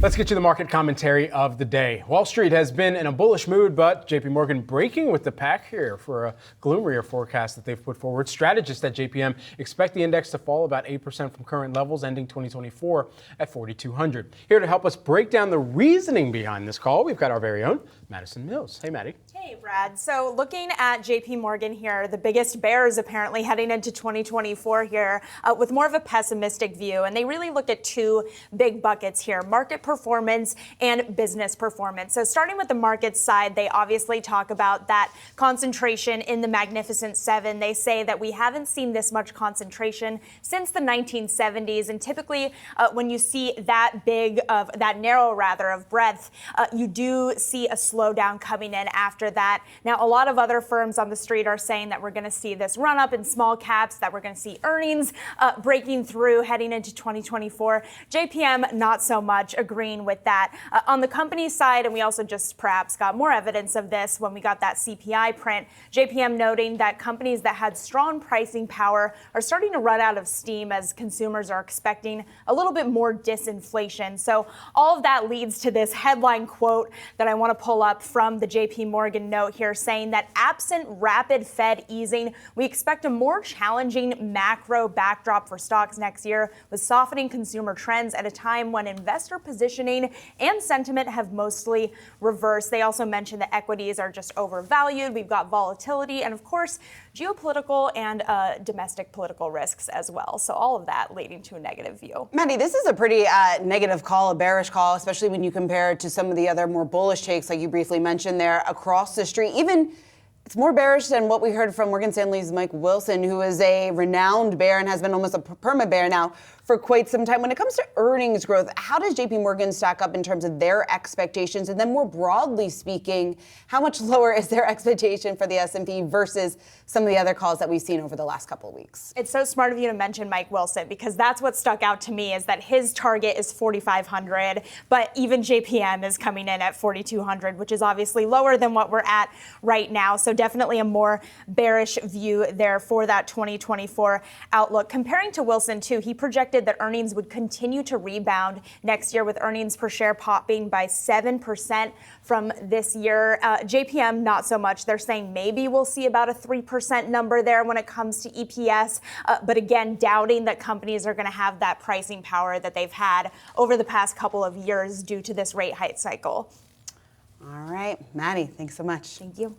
Let's get you the market commentary of the day. Wall Street has been in a bullish mood, but JPMorgan breaking with the pack here for a gloomier forecast that they've put forward. Strategists at JPM expect the index to fall about 8% from current levels, ending 2024 at 4,200. Here to help us break down the reasoning behind this call, we've got our very own Madison Mills. Hey, Maddie. Hey, Brad. So looking at JPMorgan here, the biggest bears apparently heading into 2024 here with more of a pessimistic view. And they really look at two big buckets here, market performance and business performance. So starting with the market side, they obviously talk about that concentration in the Magnificent Seven. They say that we haven't seen this much concentration since the 1970s. And typically when you see that narrow of breadth, you do see a slowdown coming in after that. Now, a lot of other firms on the street are saying that we're going to see this run up in small caps, that we're going to see earnings breaking through heading into 2024. JPM, not so much agreeing with that. On the company side, and we also just perhaps got more evidence of this when we got that CPI print, JPM noting that companies that had strong pricing power are starting to run out of steam as consumers are expecting a little bit more disinflation. So all of that leads to this headline quote that I want to pull up from the JPMorgan note here, saying that absent rapid Fed easing, we expect a more challenging macro backdrop for stocks next year, with softening consumer trends at a time when investor positioning and sentiment have mostly reversed. They also mentioned that equities are just overvalued. We've got volatility and, of course, geopolitical and domestic political risks as well. So all of that leading to a negative view. Maddie, this is a pretty negative call, a bearish call, especially when you compare it to some of the other more bullish takes, like you briefly mentioned there, across the street. Even it's more bearish than what we heard from Morgan Stanley's Mike Wilson, who is a renowned bear and has been almost a perma bear now for quite some time. When it comes to earnings growth, how does JP Morgan stack up in terms of their expectations? And then more broadly speaking, how much lower is their expectation for the S&P versus some of the other calls that we've seen over the last couple of weeks? It's so smart of you to mention Mike Wilson, because that's what stuck out to me, is that his target is 4,500, but even JPM is coming in at 4,200, which is obviously lower than what we're at right now. So definitely a more bearish view there for that 2024 outlook. Comparing to Wilson, too, he projected that earnings would continue to rebound next year, with earnings per share popping by 7% from this year. JPM, not so much. They're saying maybe we'll see about a 3% number there when it comes to EPS. But again, doubting that companies are going to have that pricing power that they've had over the past couple of years due to this rate hike cycle. All right, Maddie, thanks so much. Thank you.